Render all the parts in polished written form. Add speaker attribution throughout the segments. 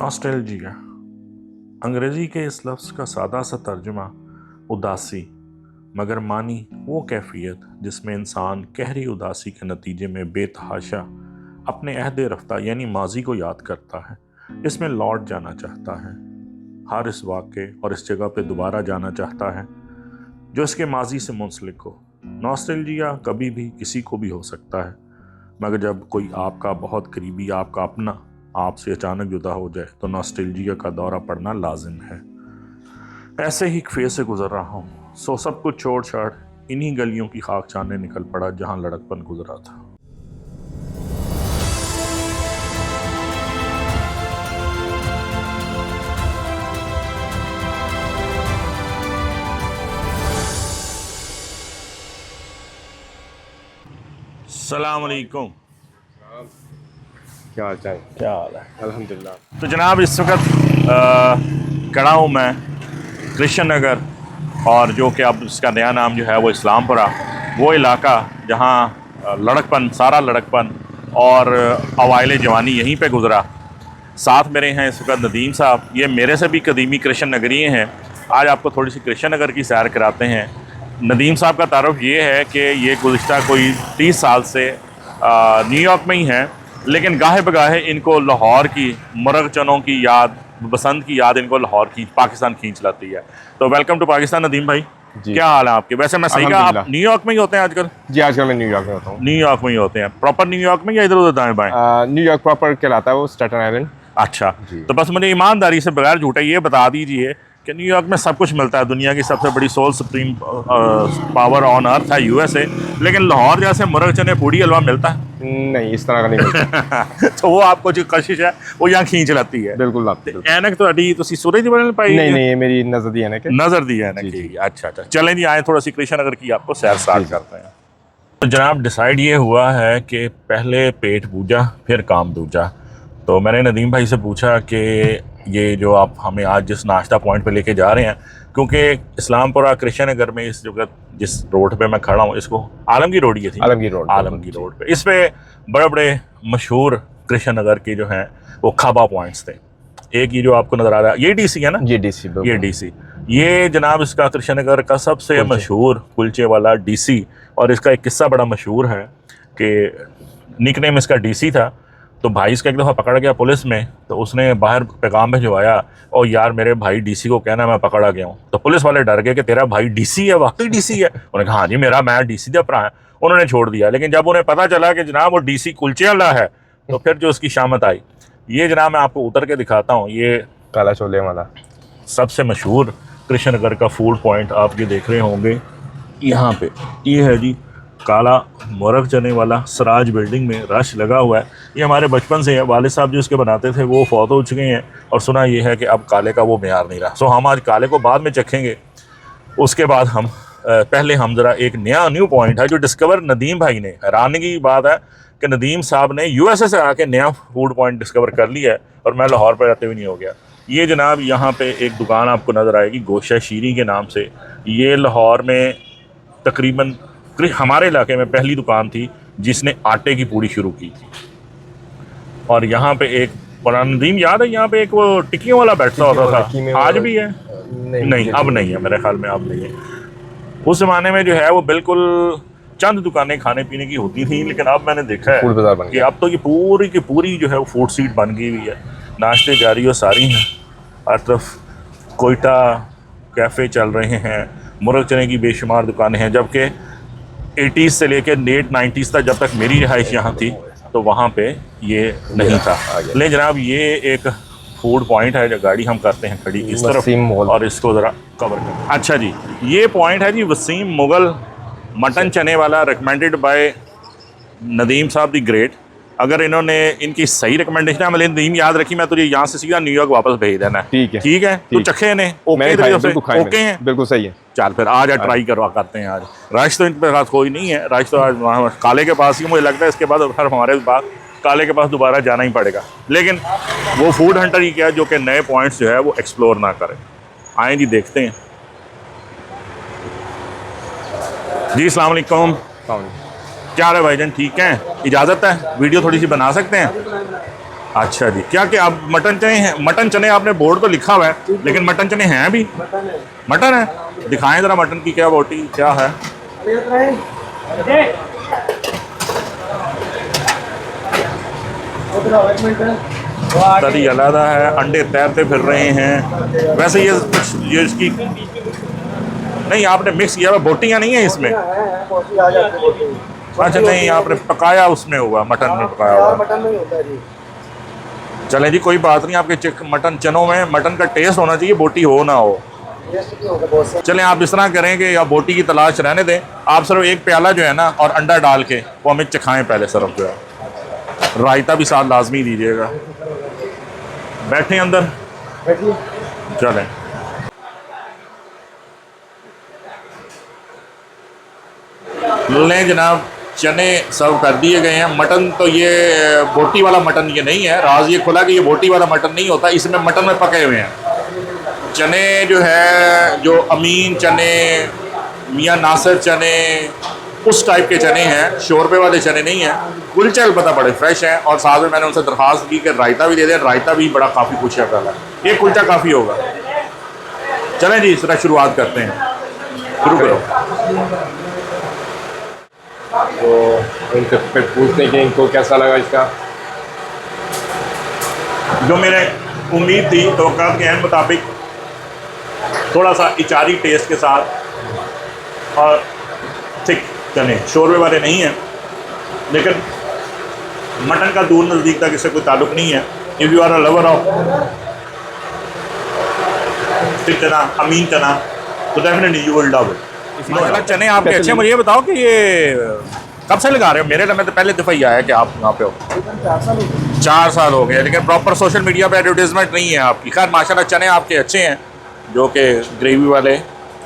Speaker 1: Nostalgia अंग्रेज़ी के इस लफ्ज़ का सादा सा तर्जुमा उदासी, मगर मानी वो कैफियत जिसमें इंसान गहरी उदासी के नतीजे में बेतहाशा अपने अहद रफ्ता यानी माजी को याद करता है। इसमें लौट जाना चाहता है, हर इस वाक़े और इस जगह पे दोबारा जाना चाहता है जो इसके माजी से मुंसलिक हो। नॉस्टैल्जिया कभी भी किसी को भी हो सकता है, मगर जब कोई आपका बहुत करीबी, आपका अपना आपसे अचानक जुदा हो जाए तो नॉस्टैल्जिया का दौरा पड़ना लाजिम है। ऐसे ही एक फेज से गुजर रहा हूँ, सो सब कुछ छोड़ छाड़ इन्हीं गलियों की खाक छानने निकल पड़ा जहाँ लड़कपन गुजरा था। अस्सलाम वालेकुम।
Speaker 2: क्या हाल चाल?
Speaker 1: क्या हाल है?
Speaker 2: अल्हम्दुलिल्लाह।
Speaker 1: तो जनाब इस वक्त खड़ा हूँ मैं कृष्ण नगर, और जो कि अब इसका नया नाम जो है वो इस्लामपुरा, वो इलाका जहाँ लड़कपन, सारा लड़कपन और अवाइल जवानी यहीं पे गुजरा। साथ मेरे हैं इस वक्त नदीम साहब, ये मेरे से भी कदीमी कृष्ण नगरी हैं। आज आपको थोड़ी सी कृष्ण नगर की सैर कराते हैं। नदीम साहब का तारुफ ये है कि ये गुज़िश्ता कोई 30 साल से न्यूयॉर्क में ही हैं, लेकिन गाहे बगाहे इनको लाहौर की मुर्ग चनों की याद, बसंत की याद इनको लाहौर की, पाकिस्तान खींच लाती है। तो वेलकम टू पाकिस्तान नदीम भाई।
Speaker 2: जी।
Speaker 1: क्या हाल है आपके? वैसे मैं सही कहा, आप न्यूयॉर्क में ही होते हैं आजकल?
Speaker 2: जी, आजकल मैं न्यूयॉर्क में होता हूँ।
Speaker 1: न्यूयॉर्क में ही होते हैं, प्रॉपर न्यूयॉर्क में या इधर उधर दाएं बाएं?
Speaker 2: न्यूयॉर्क प्रॉपर कहलाता है वो, स्टेटन आइलैंड।
Speaker 1: अच्छा, तो बस मुझे ईमानदारी से बगैर झूठे ये बता दीजिए कि न्यूयॉर्क में सब कुछ मिलता है, दुनिया की सबसे बड़ी sole supreme power on earth है यूएसए, लेकिन लाहौर जैसे मुर्ग चने पूड़ी हलवा मिलता है
Speaker 2: नहीं, इस तरह का नहीं मिलता।
Speaker 1: तो वो आपको जो कशिश है वो यहाँ खींच लाती है।
Speaker 2: बिल्कुल
Speaker 1: ऐनक तो अड़ी तुसी सूरज दी बनने पाई?
Speaker 2: नहीं, ये मेरी नजर दी है
Speaker 1: नजर दी है ना कि। अच्छा अच्छा, चलें जी, आए थोड़ा सी कृष्ण नगर की आपको सैर स्टार्ट करते हैं। तो जनाब डिसाइड ये हुआ है कि पहले पेट पूजा फिर काम दूजा। तो मैंने नदीम भाई से पूछा कि ये जो आप हमें आज जिस नाश्ता पॉइंट पे लेके जा रहे हैं, क्योंकि इस्लामपुरा कृष्ण नगर में इस जगह जिस रोड पे मैं खड़ा हूँ, इसको आलमगीर रोड ये थी, आलमगीर रोड पे, इस पे बड़े बड़े मशहूर कृष्ण नगर के जो हैं वो खाबा पॉइंट्स थे। एक ये जो आपको नजर आ रहा है, ये डीसी है ना? ये डीसी, ये जनाब इसका कृष्ण नगर का सबसे मशहूर कुलचे वाला डीसी। और इसका एक किस्सा बड़ा मशहूर है कि निकनेम इसका डीसी था। तो भाई इसका एक दफ़ा पकड़ गया पुलिस में, तो उसने बाहर पैगाम भिजवाया, और यार मेरे भाई डीसी को कहना मैं पकड़ा गया हूँ। तो पुलिस वाले डर गए कि तेरा भाई डीसी है, वाकई डीसी है? उन्होंने कहा हाँ जी मैं डीसी का भरा है। उन्होंने छोड़ दिया, लेकिन जब उन्हें पता चला कि जनाब वो डीसी कुलचे वाला है, तो फिर जो उसकी शामत आई, ये जनाब मैं आपको उतर के दिखाता हूँ। ये
Speaker 2: काला छोले वाला
Speaker 1: सबसे मशहूर कृष्ण नगर का फूड पॉइंट आप ये देख रहे होंगे यहाँ पे, ये है जी काला मुर्ग चने वाला। सराज बिल्डिंग में रश लगा हुआ है। ये हमारे बचपन से है, वालिद साहब जो इसके बनाते थे वो फौत हो चुके हैं, और सुना ये है कि अब काले का वो मेयार नहीं रहा। सो हम आज काले को बाद में चखेंगे, उसके बाद हम पहले हम ज़रा एक न्यू पॉइंट है जो डिस्कवर नदीम भाई ने, हैरानी की बात है कि नदीम साहब ने यूएसए से आके नया फूड पॉइंट डिस्कवर कर लिया है, और मैं लाहौर पर रहते हुए नहीं हो गया। ये जनाब यहाँ पे एक दुकान आपको नज़र आएगी गोशा शीरी के नाम से। ये लाहौर में तकरीबन हमारे इलाके में पहली दुकान थी जिसने आटे की पूड़ी शुरू की थी। और यहाँ पे एक पुराना नदीम याद है, यहाँ पे एक वो टिक्कियों वाला बैठता होता था, आज भी है? नहीं, अब नहीं है, मेरे ख्याल में अब नहीं है। उस ज़माने में जो है वो बिल्कुल चंद दुकानें खाने पीने की होती थी, लेकिन अब मैंने देखा है कि अब तो ये पूरी की पूरी जो है वो फूड स्ट्रीट बन गई हुई है। नाश्ते जारी और सारी हैं, हर तरफ कोयटा कैफ़े चल रहे हैं, मुर्ग चने की बेशुमार दुकानें हैं। जबकि 80s से लेकर लेट 90s तक, जब तक मेरी रिहाइश यहाँ थी, तो वहाँ पे ये नहीं था। लेकिन जनाब ये एक फूड पॉइंट है जो गाड़ी हम करते हैं खड़ी इस तरफ, और इसको ज़रा कवर करते हैं। अच्छा जी, ये पॉइंट है जी वसीम मुग़ल मटन चने वाला, रिकमेंडेड बाय नदीम साहब दी ग्रेट। अगर इन्होंने इनकी सही रिकमेंडेशन है, नदीम याद रखी, मैं तुझे यहाँ से सीधा न्यूयॉर्क वापस भेज देना। ठीक है? तो चखे ने ओके हैं?
Speaker 2: बिल्कुल सही है।
Speaker 1: चल फिर आज ट्राई करते हैं। आज रश तो इन पे खास कोई नहीं है, रश तो आज काले के पास ही, मुझे लगता है इसके बाद हर हमारे पास काले के पास दोबारा जाना ही पड़ेगा। लेकिन वो फूड हंटर ही क्या जो कि नए पॉइंट्स जो है वो एक्सप्लोर ना करें। आए जी, देखते हैं जी। अस्सलाम वालेकुम। क्या रहे भाईजान, ठीक हैं? इजाज़त है, वीडियो थोड़ी सी बना सकते हैं? अच्छा जी, क्या क्या आप मटन चने हैं? मटन चने आपने बोर्ड तो लिखा हुआ है, लेकिन मटन चने हैं भी? मटन है, दिखाएं ज़रा मटन की क्या बोटी क्या है। तरी अलहदा है, अंडे तैरते फिर रहे हैं। वैसे ये इसकी नहीं, आपने मिक्स किया हुआ, बोटियाँ नहीं है इसमें? अच्छा नहीं, आपने पकाया उसमें हुआ, मटन में पकाया हुआ।
Speaker 3: मटन में होता है जी।
Speaker 1: चले जी, कोई बात नहीं, आपके मटन चनों में मटन का टेस्ट होना चाहिए, बोटी हो ना हो।
Speaker 3: टेस्ट भी होगा बहुत सा।
Speaker 1: चलें, आप इस तरह करें कि या बोटी की तलाश रहने दें, आप सिर्फ एक प्याला जो है ना और अंडा डाल के वो हमें चखाएं पहले सिर्फ जो है। रायता भी साथ लाजमी दीजिएगा। बैठे अंदर,
Speaker 3: बैठिए।
Speaker 1: चलें। लें जनाब, चने सर्व कर दिए गए हैं। मटन तो ये बोटी वाला मटन ये नहीं है, राज ये खुला कि ये बोटी वाला मटन नहीं होता, इसमें मटन में पके हुए हैं चने जो है, जो अमीन चने, मियाँ नासिर चने, उस टाइप के चने हैं, शोरबे वाले चने नहीं हैं। कुलचे अलबत्ता बड़े फ्रेश हैं, और साथ में मैंने उनसे दरख्वास्त की कि रायता भी दे दें। रायता भी बड़ा काफ़ी कुछ है, एक कुलचा काफ़ी होगा। चलें जी, इस तरह शुरुआत करते हैं, शुरू करो।
Speaker 2: तो उनसे फिर पूछते हैं कि इनको कैसा लगा इसका।
Speaker 1: जो मेरे उम्मीद थी, तवक्कुआ के अहम मुताबिक थोड़ा सा इचारी टेस्ट के साथ, और थिक चने, शोरबे वाले नहीं हैं, लेकिन मटन का दूर नज़दीक तक इससे कोई ताल्लुक़ नहीं है। If you are a lover of thick chana, Amin chana, तो definitely you will love it. माशाल्लाह चने आपके अच्छे। मुझे ये बताओ कि ये कब से लगा रहे हो? मेरे में तो पहले दफ़ा ही आया कि आप यहाँ पे हो। 4 साल हो गए, लेकिन प्रॉपर सोशल मीडिया पे एडवर्टीजमेंट नहीं है आपकी। खैर माशाल्लाह चने आपके अच्छे हैं, जो कि ग्रेवी वाले,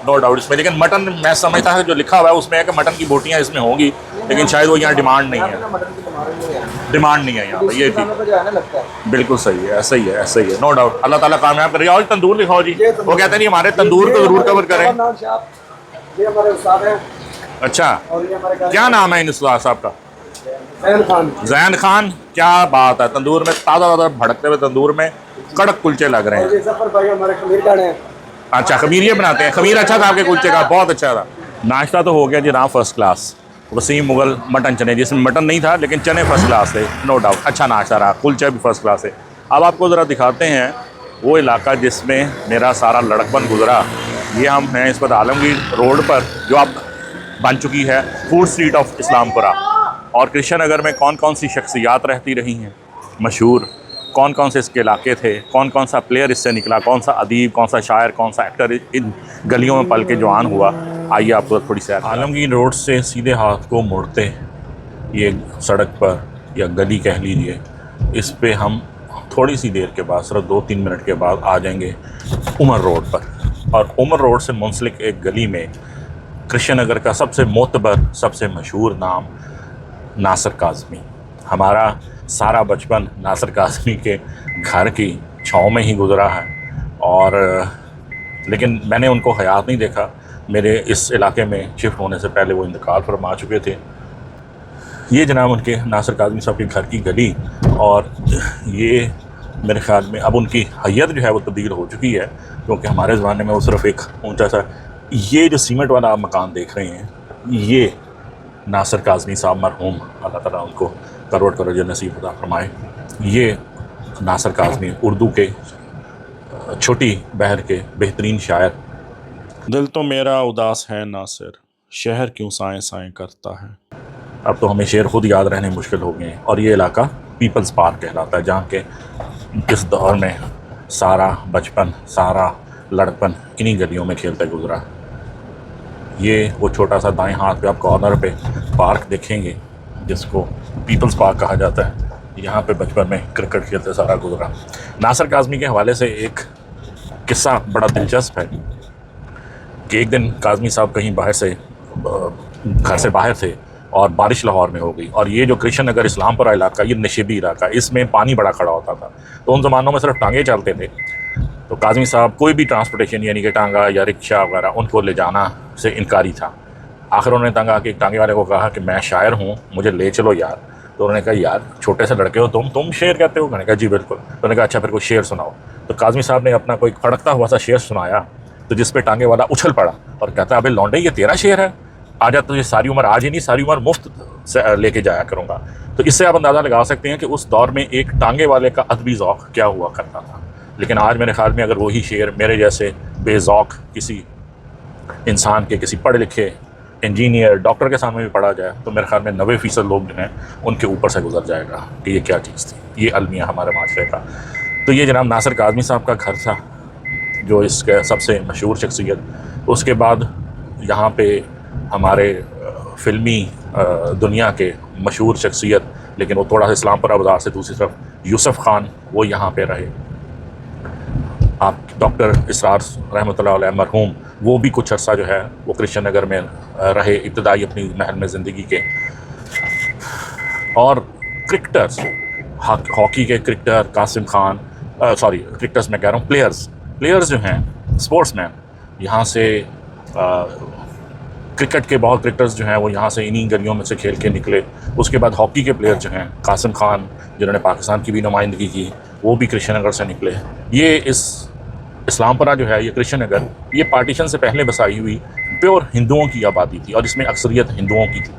Speaker 1: नो डाउट इसमें। लेकिन मटन मैं समझता है जो लिखा हुआ है उसमें है कि मटन की बोटियाँ इसमें होंगी, लेकिन शायद वो यहाँ डिमांड नहीं है, डिमांड नहीं है यहाँ पर। ये चीज़ बिल्कुल सही है, ऐसा ही है, ऐसा ही है, नो डाउट। अल्लाह ताला कामयाब करे। और तंदूर लिखाओ जी, वो कहते हैं नहीं हमारे तंदूर को ज़रूर कवर करें।
Speaker 3: ये हमारे उस्ताद हैं।
Speaker 1: अच्छा,
Speaker 3: और ये हमारे
Speaker 1: क्या नाम है इन उस्ताद साहब का?
Speaker 3: जैन खान।
Speaker 1: जैन खान, क्या बात है। तंदूर में ताज़ा ताज़ा भड़कते हुए तंदूर में कड़क कुलचे लग रहे हैं।
Speaker 3: और ये जफर भाई हमारे खमीर खाने हैं।
Speaker 1: अच्छा, खमीर ये बनाते हैं। खमीर अच्छा था आपके कुलचे का, बहुत अच्छा था। नाश्ता तो हो गया जी ना first class. Wasim Mughal mutton चने, जिसमें मटन नहीं था लेकिन चने फर्स्ट क्लास थे, नो डाउट। अच्छा नाश्ता रहा, कुलचा भी फर्स्ट क्लास है। अब आपको ज़रा दिखाते हैं वो इलाका जिसमें मेरा सारा लड़कपन गुजरा। ये हम हैं इस वक्त आलमगीर रोड पर, जो अब बन चुकी है फूड स्ट्रीट ऑफ इस्लामपुरा। और कृष्ण नगर में कौन कौन सी शख्सियात रहती रही हैं मशहूर, कौन कौन से इसके इलाके थे, कौन कौन सा प्लेयर इससे निकला, कौन सा अदीब, कौन सा शायर, कौन सा एक्टर इन गलियों में पल के जवान हुआ। आइए आपको थोड़ी सी आलमगीर रोड से सीधे हाथ को मुड़ते ये सड़क पर या गली कह लीजिए, इस पे हम थोड़ी सी देर के बाद, सिर्फ 2-3 मिनट के बाद आ जाएंगे उमर रोड पर। और उमर रोड से मुंसलिक एक गली में कृष्ण नगर का सबसे मोतबर, सबसे मशहूर नाम नासिर काज़मी। हमारा सारा बचपन नासिर काज़मी के घर की छाँव में ही गुजरा है, और लेकिन मैंने उनको हयात नहीं देखा। मेरे इस इलाके में शिफ्ट होने से पहले वो इंतकाल फरमा चुके थे। ये जनाब उनके नासिर काज़मी साहब के घर की गली, और ये मेरे ख्याल में अब उनकी हैयत जो है वो तब्दील हो चुकी है, क्योंकि हमारे ज़माने में वो सिर्फ एक ऊंचा सा, ये जो सीमेंट वाला आप मकान देख रहे हैं, ये नासिर काज़मी साहब मरहूम, अल्लाह ताला उनको करवट करो जो नसीब अता फरमाए। ये नासिर काज़मी उर्दू के छोटी बहर के बेहतरीन शायर। दिल तो मेरा उदास है नासिर, शहर क्यों साएं साएं करता है। अब तो हमें शेर खुद याद रहने मुश्किल हो गए हैं। और ये इलाका पीपल्स पार्क कहलाता है, जहाँ के इस दौर में सारा बचपन, सारा लड़कपन इन्हीं गलियों में खेलते गुजरा। ये वो छोटा सा दाएं हाथ पे आप कॉर्नर पे पार्क देखेंगे जिसको पीपल्स पार्क कहा जाता है। यहाँ पे बचपन में क्रिकेट खेलते सारा गुजरा। नासिर काज़मी के हवाले से एक किस्सा बड़ा दिलचस्प है कि एक दिन काज़मी साहब कहीं बाहर से, घर से बाहर थे, और बारिश लाहौर में हो गई। और ये जो कृष्ण नगर इस्लामपुरा इलाका, ये नशेबी इलाका, इसमें पानी बड़ा खड़ा होता था। तो उन ज़मानों में सिर्फ टांगे चलते थे। तो काज़मी साहब कोई भी ट्रांसपोर्टेशन यानी कि टांगा या रिक्शा वगैरह उनको ले जाना से इनकारी था। आखिर उन्होंने तंग आके टांगे वाले को कहा कि मैं शायर हूँ, मुझे ले चलो यार। तो उन्होंने कहा यार छोटे से लड़के हो तुम शेर कहते हो? मैंने कहा जी बिल्कुल। तो उन्होंने कहा अच्छा फिर कोई शेर सुनाओ। तो काज़मी साहब ने अपना कोई फड़कता हुआ सा शेर सुनाया, तो जिस पे टांगे वाला उछल पड़ा और कहता अबे लौंडे ये तेरा शेर है, आजा तुझे सारी उम्र, आज ही नहीं सारी उम्र मुफ्त से लेके जाया करूँगा। तो इससे आप अंदाज़ा लगा सकते हैं कि उस दौर में एक टांगे वाले का अदबी ज़ौक़ क्या हुआ करता था। लेकिन आज मेरे ख्याल में अगर वही शेर मेरे जैसे बेज़ौक़ किसी इंसान के, किसी पढ़े लिखे इंजीनियर डॉक्टर के सामने भी पढ़ा जाए तो मेरे ख्याल में 90% लोग जो हैं उनके ऊपर से गुजर जाएगा कि ये क्या चीज़ थी, ये अलमिया हमारे माशरे का। तो ये जनाब नासिर काज़मी साहब का घर था, जो इसके सबसे मशहूर शख्सियत। उसके बाद यहाँ पे हमारे फ़िल्मी दुनिया के मशहूर शख्सियत, लेकिन वो थोड़ा सा इस्लामपुरा बाज़ार से दूसरी तरफ, यूसुफ़ खान, वो यहाँ पे रहे। आप डॉक्टर इसरार रहमतुल्लाह अलैह मरहूम, वो भी कुछ अर्सा जो है वो कृष्ण नगर में रहे इब्तदाई अपनी महल में ज़िंदगी के। और क्रिकेटर्स, हॉकी के cricketer Qasim Khan, sorry cricketers मैं कह रहा हूँ, प्लेयर्स जो हैं स्पोर्ट्समैन, यहाँ से क्रिकेट के बहुत क्रिकेटर्स जो हैं वो यहाँ से इन्हीं गलियों में से खेल के निकले। उसके बाद हॉकी के प्लेयर जो हैं कासिम खान, जिन्होंने पाकिस्तान की भी नुमाइंदगी की, वो भी कृष्ण नगर से निकले। ये इस्लामपुरा जो है, ये कृष्ण नगर, ये पार्टीशन से पहले बसाई हुई प्योर हिंदुओं की आबादी थी और इसमें अक्सरियत हिंदुओं की थी।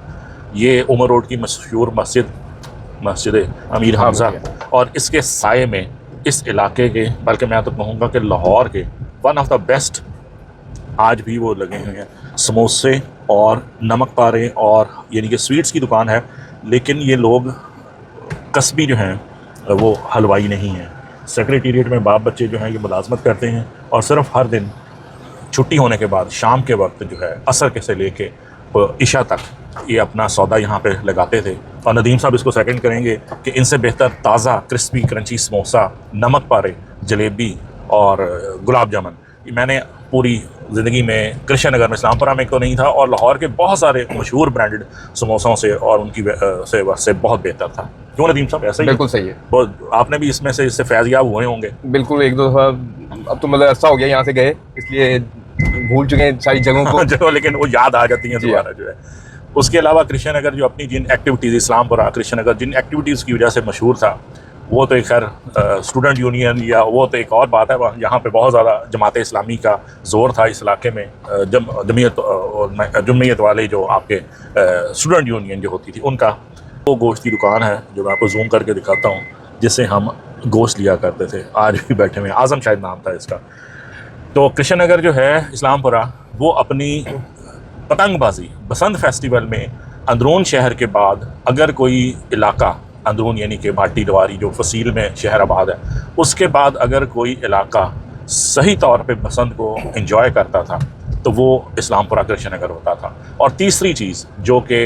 Speaker 1: ये उमर रोड की मशहूर मस्जिद अमीर हमज़ा, और इसके साए में इस इलाके के, बल्कि मैं तो कहूँगा कि लाहौर के वन ऑफ द बेस्ट आज भी वो लगे हुए हैं समोसे और नमक पारे, और यानी कि स्वीट्स की दुकान है, लेकिन ये लोग कस्बी जो हैं वो हलवाई नहीं हैं। सेक्रेटेरिएट में बाप बच्चे जो हैं ये मुलाजमत करते हैं और सिर्फ हर दिन छुट्टी होने के बाद शाम के वक्त जो है असर के से लेके इशा तक ये अपना सौदा यहाँ पे लगाते थे। और नदीम साहब इसको सेकंड करेंगे कि इनसे बेहतर ताज़ा क्रिस्पी क्रंची समोसा, नमक पारे, जलेबी और गुलाब जामुन मैंने पूरी ज़िंदगी में कृष्ण नगर में, इस्लामपुरा में तो नहीं था, और लाहौर के बहुत सारे मशहूर ब्रांडेड समोसों से और उनकी से बहुत बेहतर था। क्यों नदीम साहब? ऐसा ही
Speaker 4: बिल्कुल सही है।
Speaker 1: बहुत आपने भी इससे फैज़याब हुए होंगे।
Speaker 4: बिल्कुल, एक दो दफ़ा, अब तो मतलब अच्छा हो गया यहाँ से गए, इसलिए भूल चुके हैं सारी जगहों को
Speaker 1: जो, लेकिन वो याद आ जाती हैं दोबारा जो है। उसके अलावा कृष्ण नगर जो अपनी जिन एक्टिविटीज़, इस्लामपुरा कृष्ण नगर जिन एक्टिविटीज़ की वजह से मशहूर था, वो तो एक खैर स्टूडेंट यूनियन या वो तो एक और बात है। यहाँ पे बहुत ज़्यादा जमात इस्लामी का ज़ोर था इस इलाके में। जमीयत वाले जो आपके स्टूडेंट यूनियन जो होती थी उनका, वो गोश्त की दुकान है जो मैं आपको जूम करके दिखाता हूँ, जिससे हम गोश्त लिया करते थे। आज भी बैठे हुए, आज़म शायद नाम था इसका। तो कृष्ण नगर जो है इस्लामपुरा, वो अपनी पतंगबाजी बसंत फेस्टिवल में अंदरून शहर के बाद अगर कोई इलाका, अंदरून यानी कि भाटी दवारी जो फसील में शहर आबाद है, उसके बाद अगर कोई इलाका सही तौर पे बसंत को एंजॉय करता था तो वो इस्लामपुरा कृष्ण नगर होता था। और तीसरी चीज़ जो कि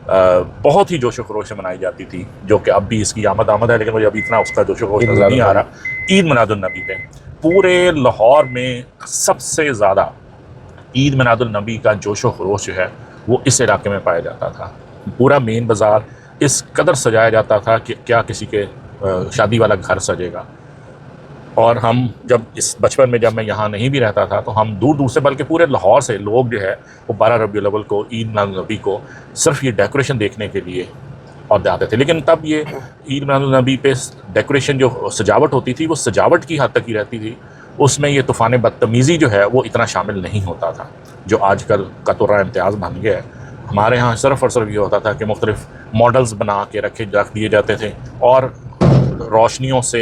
Speaker 1: बहुत ही जोशो खरोश से मनाई जाती थी, जो कि अब भी इसकी आमद है, लेकिन मुझे अभी इतना उसका जोशो खरोश नज़र नहीं आ रहा, ईद मिलादुन्नबी पे पूरे लाहौर में सबसे ज़्यादा ईद मिलादुन्नबी का जोशो खरोश जो है वो इस इलाके में पाया जाता था। पूरा मेन बाज़ार इस कदर सजाया जाता था कि क्या किसी के शादी वाला घर सजेगा। और हम जब इस बचपन में, जब मैं यहाँ नहीं भी रहता था, तो हम दूर दूर से, बल्कि पूरे लाहौर से लोग जो है वो 12 रबीउल अव्वल को, ईद मिलादुन्नबी को सिर्फ ये डेकोरेशन देखने के लिए और जाते थे। लेकिन तब ये ईद मिलादुन्नबी पे डेकोरेशन जो सजावट होती थी वो सजावट की हद तक ही रहती थी, उसमें ये तूफ़ान बदतमीज़ी जो है वो इतना शामिल नहीं होता था जो आजकल का तुर्रा इम्तियाज़ बन गया है। हमारे यहाँ सिर्फ और सिर्फ ये होता था कि मुख्तलिफ़ मॉडल्स बना के रख दिए जाते थे और रोशनियों से,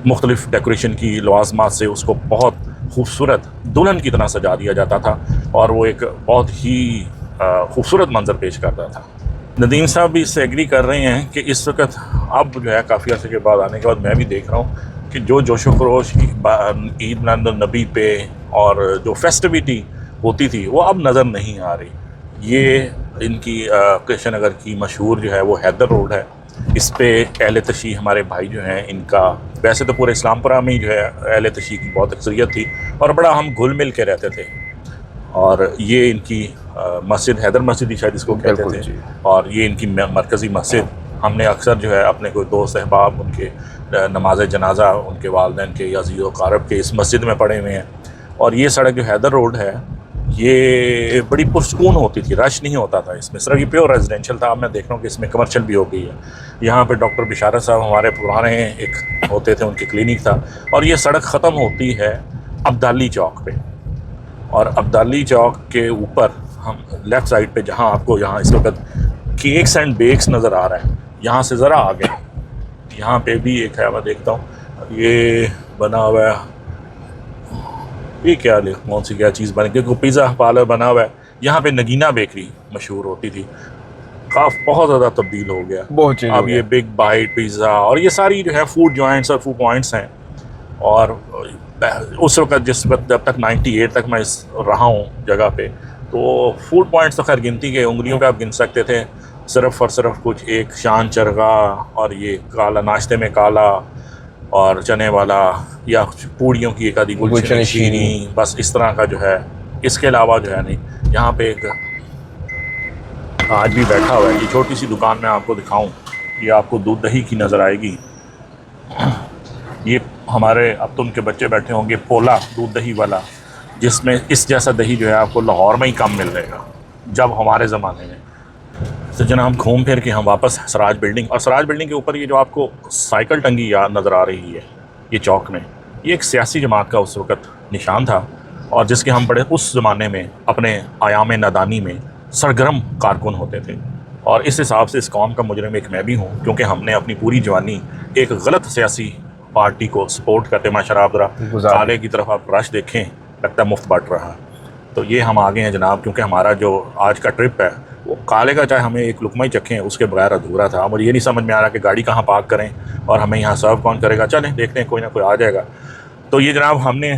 Speaker 1: मुख्तलिफ़ डेकोरेशन की लवाज़मात से उसको बहुत खूबसूरत दुल्हन की तरह सजा दिया जाता था और वो एक बहुत ही खूबसूरत मंजर पेश करता था। नदीम साहब भी इससे एग्री कर रहे हैं कि इस वक्त अब जो है काफ़ी अर्से के बाद आने के बाद मैं भी देख रहा हूँ कि जो जोशो खरोश ईद मिलादुन्नबी पे और जो फेस्टिविटी होती थी वो अब नज़र नहीं आ रही। ये इनकी कृष्ण नगर की मशहूर जो है वो हैदर रोड है, इस पे अहले तशी हमारे भाई जो हैं, इनका वैसे तो पूरे इस्लामपुरा में जो है अहले तशी की बहुत अक्सरियत थी और बड़ा हम घुल मिल के रहते थे। और ये इनकी मस्जिद हैदर मस्जिद ही शायद इसको कहते थे, और ये इनकी मरकज़ी मस्जिद। हमने अक्सर जो है अपने कोई दोस्त अहबाब उनके नमाज जनाजा उनके वालिदैन के या अज़ीज़ व क़ारब के इस मस्जिद में पढ़े हुए हैं। और ये सड़क जो हैदर रोड है ये बड़ी पुरसकून होती थी, रश नहीं होता था इसमें, सिर्फ ये प्योर रेजिडेंशियल था। अब मैं देख रहा हूँ कि इसमें कमर्शियल भी हो गई है। यहाँ पे डॉक्टर बिशारत साहब हमारे पुराने एक होते थे, उनकी क्लिनिक था। और ये सड़क ख़त्म होती है अब्दाली चौक पे, और अब्दाली चौक के ऊपर हम लेफ़्ट साइड पे जहाँ आपको यहाँ इस वक्त केक्स एंड बेक्स नज़र आ रहा है, यहाँ से ज़रा आगे यहाँ पे भी एक है, मैं देखता हूँ ये बना हुआ है, ये क्या कौन सी क्या चीज़ बनी, क्योंकि पिज़्ज़ा पार्लर बना हुआ है। यहाँ पे नगीना बेकरी मशहूर होती थी, बहुत ज़्यादा तब्दील हो गया,
Speaker 4: बहुत चेंज हो
Speaker 1: अब ये बिग बाइट पिज़्ज़ा और ये सारी जो है फूड जॉइंट्स और फूड पॉइंट्स हैं। और उस वक्त जिस वक्त जब तक 98 तक मैं रहा हूँ जगह पे, तो फूड पॉइंट्स तो खैर गिनती के उंगलियों पे आप गिन सकते थे, सिर्फ और सिर्फ कुछ एक शान चरगा और ये काला नाश्ते में काला और चने वाला, या पूड़ियों की एक आधी गुलशन शीनी, बस इस तरह का जो है। इसके अलावा जो है नहीं। यहाँ पे एक आज भी बैठा हुआ है, ये छोटी सी दुकान मैं आपको दिखाऊं, ये आपको दूध दही की नज़र आएगी। ये हमारे अब तो उनके बच्चे बैठे होंगे, पोला दूध दही वाला, जिसमें इस जैसा दही जो है आपको लाहौर में ही कम मिल जाएगा जब हमारे ज़माने में। तो जनाब घूम फिर के हम वापस सराज बिल्डिंग, और सराज बिल्डिंग के ऊपर ये जो आपको साइकिल टंगी याद नज़र आ रही है ये चौक में, ये एक सियासी जमात का उस वक़्त निशान था, और जिसके हम बड़े उस ज़माने में अपने आयाम नादानी में सरगर्म कारकुन होते थे। और इस हिसाब से इस कौम का मुजरिम एक मैं भी हूँ, क्योंकि हमने अपनी पूरी जवानी एक गलत सियासी पार्टी को सपोर्ट करते। माशाल्लाह आप जरा काले की तरफ आप रश देखें, लगता है मुफ्त बांट रहा है। तो ये हम आगे हैं जनाब, क्योंकि हमारा जो आज का ट्रिप है वो काले का चाहे हमें एक लुकमा ही चखें उसके बगैर अधूरा था। मुझे ये नहीं समझ में आ रहा कि गाड़ी कहाँ पार्क करें और हमें यहाँ सर्व कौन करेगा। चलें देखते हैं, कोई ना कोई आ जाएगा। तो ये जनाब हमने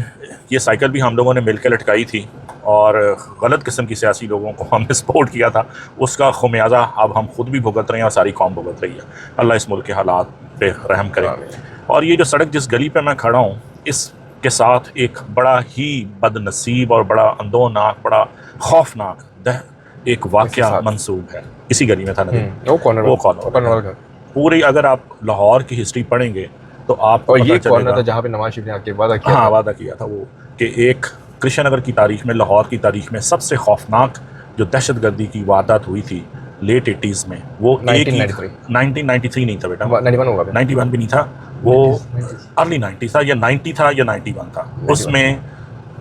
Speaker 1: ये साइकिल भी हम लोगों ने मिल के लटकाई थी, और गलत किस्म की सियासी लोगों को हमने सपोर्ट किया था, उसका खुमियाजा अब हम खुद भी भुगत रहे हैं और सारी कौम भुगत रही है। अल्लाह इस मुल्क के हालात पे रहम करे। और ये जो सड़क जिस गली पे मैं खड़ा हूँ, इसके साथ एक बड़ा ही बदनसीब और बड़ा अंदोनाक, बड़ा खौफनाक एक वाक़या मंसूब है। इसी गली में था ना,
Speaker 4: वो कॉर्नर
Speaker 1: पूरी अगर आप लाहौर की हिस्ट्री पढ़ेंगे तो आपको
Speaker 4: ये कॉर्नर था जहाँ पे नवाज शरीफ ने आके वादा किया।
Speaker 1: हाँ, वादा किया था वो कि एक कृष्ण नगर की तारीख में, लाहौर की तारीख में सबसे खौफनाक जो दहशतगर्दी की वारदात हुई थी लेट 80s में, वो 1993 नहीं था बेटा, 91 भी नहीं था, वो अर्ली 90 था, या 90 था या 91 था। उसमें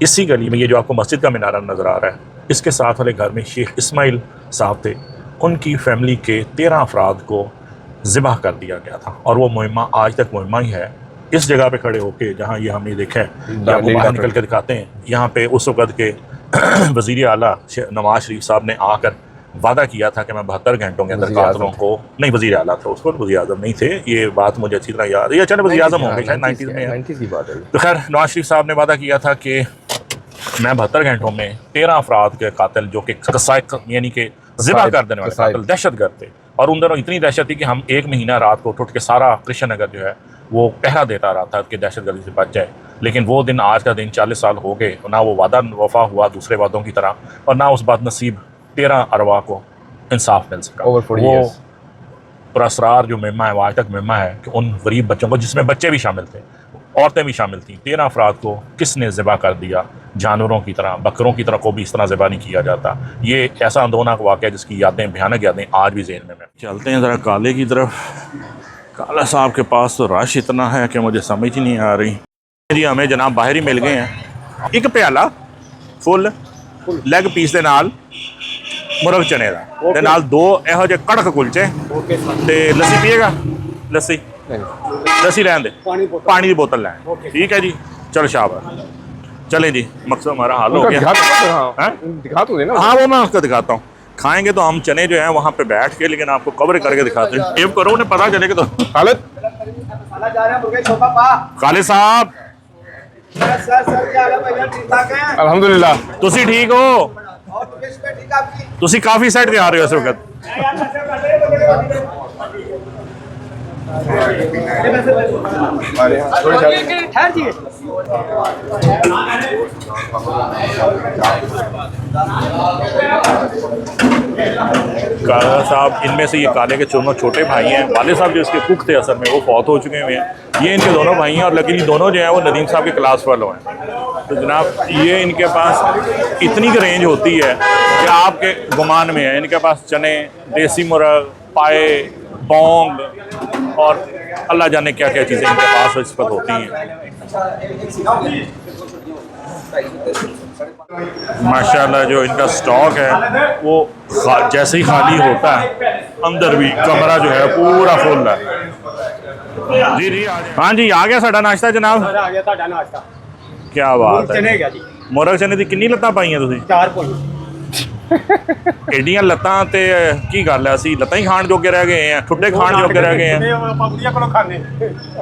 Speaker 1: इसी गली में ये जो आपको मस्जिद का मीनारा नज़र आ रहा है, इसके साथ वाले घर में शेख इस्माइल साहब थे, उनकी फैमिली के 13 अफराद को ज़िबह कर दिया गया था। और वो मुहिमा आज तक मुहिमा ही है। इस जगह पे खड़े होके जहाँ ये हमने देखा है, वो बाहर निकल कर दिखाते हैं, यहाँ पे उस वक़्त के वज़ीर आला नवाज शरीफ साहब ने आकर वादा किया था कि मैं 72 घंटों के अंदर कातलों को, नहीं वज़ीर आला था उसको, वज़ीर आज़म नहीं थे, ये बात मुझे अच्छी तरह याद है, या चले वज़ीर आज़म होंगे शायद 90s की बात है। तो खैर नवाज शरीफ साहब ने वादा किया था कि मैं 72 घंटों में 13 अफराद के कातिल, जो कि यानी कि ज़िबा कर देने वाले कातिल, दहशतगर्द थे। और उन दिनों इतनी दहशत थी कि हम एक महीना रात को उठ के सारा कृष्ण नगर जो है वो पहरा देता रहा था कि दहशतगर्दी से बच जाए। लेकिन वो दिन, आज का दिन 40 साल हो गए, ना वो वादा वफा हुआ दूसरे वादों की तरह, और ना उस बदनसीब 13 अरवा को इंसाफ मिल सका। वो पुरस्रार जो मुहिमा है वो आज तक मुहिमा है कि उन गरीब बच्चों को, जिसमें बच्चे भी शामिल थे, औरतें भी शामिल थी, 13 अफराद को किसने ज़िबा कर दिया। जानवरों की तरह, बकरों की तरह को भी इस तरह ज़िबा नहीं किया जाता। ये ऐसा अंदोनाक वाक़या जिसकी यादें, भयानक यादें आज भी ज़हन में। चलते हैं ज़रा काले की तरफ। काला साहब के पास तो रश इतना है कि मुझे समझ ही नहीं आ रही जी। हमें जनाब बाहर ही मिल गए हैं। एक प्याला फुल लेग पीस के नाल मुर्ग चने का, ते नाल 2 ਇਹੋ ਜਿਹੇ कड़क कुलचे ते लस्सी पिएगा। लस्सी रहने दे, पानी की बोतल लें। ठीक है जी, चलो शाबाश, चलें जी, मकसद हमारा हाल हो गया।
Speaker 4: दिखा तो देना।
Speaker 1: हाँ, वो मैं आपको दिखाता हूँ। खाएंगे तो हम चने जो हैं वहाँ पे बैठ के, लेकिन आपको कवर करके दिखाते हैं। एव करो, उन्हें पता चलेगा। तो खालिद साहब,
Speaker 4: अल्हम्दुलिल्लाह,
Speaker 1: तुसी ठीक हो? तुसी काफी सेट आ रहे हो इस वक्त।
Speaker 4: हमारे यहाँ थोड़ी ज़्यादा
Speaker 3: ठहर जी
Speaker 1: काला साहब, इनमें से ये काले के दोनों छोटे भाई हैं। वाले साहब जो इसके कुक थे असल में, वो फौत हो चुके हुए हैं। ये इनके दोनों भाई हैं, और लेकिन ये दोनों जो हैं वो नदीम साहब के क्लास फेलो हैं। तो जनाब ये इनके पास इतनी की रेंज होती है कि आपके गुमान में है। इनके पास चने, देसी मुर्ग, पाए, पोंग और अल्लाह जाने क्या क्या चीज़ें इनके पास इस वक्त होती हैं। माशाल्लाह जो इनका स्टॉक है वो जैसे ही खाली होता है, अंदर भी कमरा जो है पूरा फुल है। जी जी हाँ जी, आ गया साडा नाश्ता जनाब।
Speaker 3: आ गया ਤੁਹਾਡਾ ਨਾਸ਼ਤਾ
Speaker 1: क्या बात
Speaker 3: ਚਨੇ
Speaker 1: है।
Speaker 3: ਗਿਆ ਜੀ
Speaker 1: मुर्ग चने की किन्नी लत्तां पाईयां तुसीं?
Speaker 3: 4 ਪੁਆਇੰਟ
Speaker 1: एडियां लत्तां ते की गल है, ਅਸੀਂ ਲੱਤਾਂ ਹੀ ਖਾਣ ਜੋਗੇ ਰਹਿ ਗਏ ਆ, ਠੁੱਡੇ ਖਾਣ ਜੋਗੇ ਰਹਿ ਗਏ ਆ।
Speaker 3: ਆਪਾਂ ਬੁੜੀਆਂ ਕੋਲੋਂ ਖਾਣੇ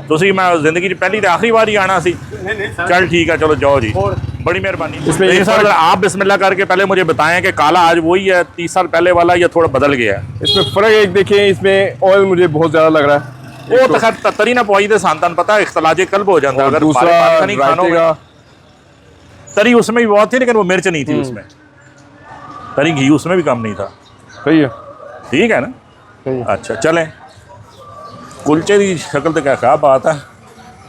Speaker 1: ਤੁਸੀਂ मैं जिंदगी 'ਚ पहली ते आखिरी बार ही आना सी।
Speaker 3: ਨਹੀਂ ਨਹੀਂ ਸਰ
Speaker 1: चल ठीक है, चलो जाओ जी, बड़ी मेहरबानी।
Speaker 4: इसमें ये
Speaker 1: सर आप बिस्मिल्लाह करके पहले मुझे बताएं कि काला आज वही है 30 साल पहले वाला या थोड़ा बदल गया है?
Speaker 4: इसमें फ़र्क एक देखिए, इसमें ऑयल मुझे बहुत ज़्यादा लग रहा है।
Speaker 1: वो तो खैर तरी ना पवाई दे सांतन पता है इख्तलाजे कल्ब हो जाता है।
Speaker 4: और
Speaker 1: अगर
Speaker 4: दूसरा
Speaker 1: बारे बात नहीं खानों
Speaker 4: रायते
Speaker 1: में,
Speaker 4: का
Speaker 1: तरी उसमें भी बहुत थी लेकिन वो मिर्च नहीं थी उसमें। तरी घी उसमें भी कम नहीं था।
Speaker 4: सही है,
Speaker 1: ठीक है ना?
Speaker 4: सही है।
Speaker 1: अच्छा चलें, कुलचे की शक्ल तो क्या बात है,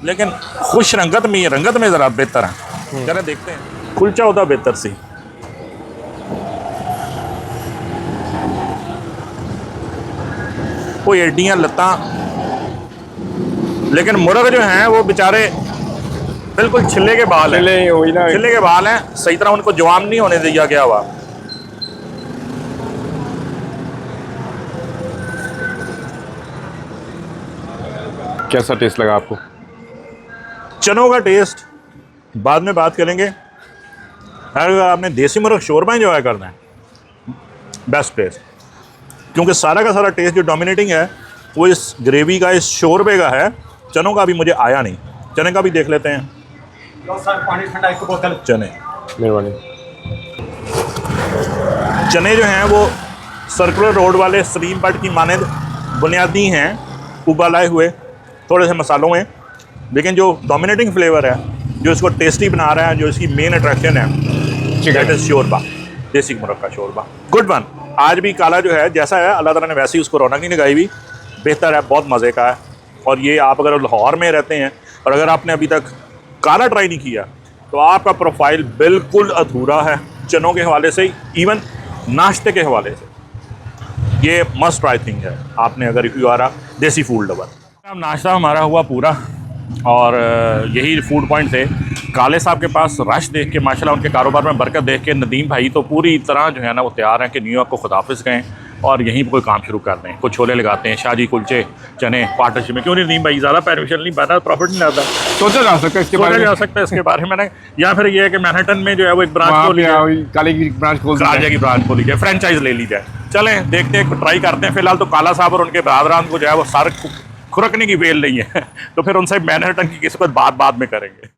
Speaker 1: लेकिन खुश रंगत में ज़रा बेहतर है। चलें देखते हैं कुलचा होता बेहतर सी। वो एडियाँ लत्तां, लेकिन मुर्ग जो हैं वो बेचारे बिल्कुल छिले के बाल हैं।
Speaker 4: चले वही ना,
Speaker 1: छिले के बाल हैं, सही तरह उनको जवान नहीं होने दिया गया हुआ।
Speaker 4: कैसा टेस्ट लगा आपको?
Speaker 1: चनों का टेस्ट बाद में बात करेंगे। अगर आपने देसी मुर्ग शोरमा एंजॉय करना है, बेस्ट टेस्ट, क्योंकि सारा का सारा टेस्ट जो डोमिनेटिंग है वो इस ग्रेवी का, इस शोरबे का है। चनों का भी मुझे आया नहीं। चने का भी देख लेते हैं।
Speaker 3: ਲਓ ਸਰ ਪਾਣੀ ਠੰਡਾ ਇੱਕ ਬੋਤਲ
Speaker 1: चने
Speaker 4: मेहरबानी।
Speaker 1: चने जो हैं वो सर्कुलर रोड वाले स्ट्रीम बट की मानद बुनियादी हैं, उबाले हुए थोड़े से मसालों में, लेकिन जो डोमिनेटिंग फ्लेवर है, जो इसको टेस्टी बना रहा है, जो इसकी मेन अट्रैक्शन है, दैट इज़ शोरबा, देसी मुर्ग का शोरबा। Good one. आज भी काला जो है जैसा है अल्लाह ताला ने वैसे ही उसको रौनक नहीं लगाई हुई, बेहतर है, बहुत मज़े का है। और ये आप अगर लाहौर में रहते हैं और अगर आपने अभी तक काला ट्राई नहीं किया तो आपका प्रोफाइल बिल्कुल अधूरा है, चनों के हवाले से, इवन नाश्ते के हवाले से। ये मस्ट ट्राई थिंग है आपने अगर इफ़ यू आर अ देसी फूड लवर। अब नाश्ता हमारा हुआ पूरा, और यही फूड पॉइंट थे। काले साहब के पास रश देख के, माशाल्लाह उनके कारोबार में बरकत देख के, नदीम भाई तो पूरी तरह जो है ना वो तैयार हैं कि न्यूयॉर्क को खुदाफिज गएँ और यहीं पर कोई काम शुरू कर दें। कुछ छोले लगाते हैं, शाजी कुलचे चने पार्टनरशिप में। क्यों नहीं नदीम भाई, ज़्यादा बेनिफिशियल नहीं बना, प्रॉफिट नहीं आता,
Speaker 4: सोचा जा सकता है इसके बारे
Speaker 1: सोचा
Speaker 4: में,
Speaker 1: जा सकता है इसके बारे में ना। या फिर ये है कि मैनहट्टन में जो है वो एक ब्रांच
Speaker 4: वहाँ
Speaker 1: खोली
Speaker 4: पे
Speaker 1: है,
Speaker 4: काले की ब्रांच खोल दी है।
Speaker 1: राजा की ब्रांच खोली जाए, फ्रेंचाइज ले ली जाए। चलें देखते हैं, ट्राई करते हैं। फिलहाल तो काला साहब और उनके बरादरान को जो है वो सर खुरकने की वेल नहीं है तो फिर उनसे मैनहट्टन की किस्मत बात में करेंगे।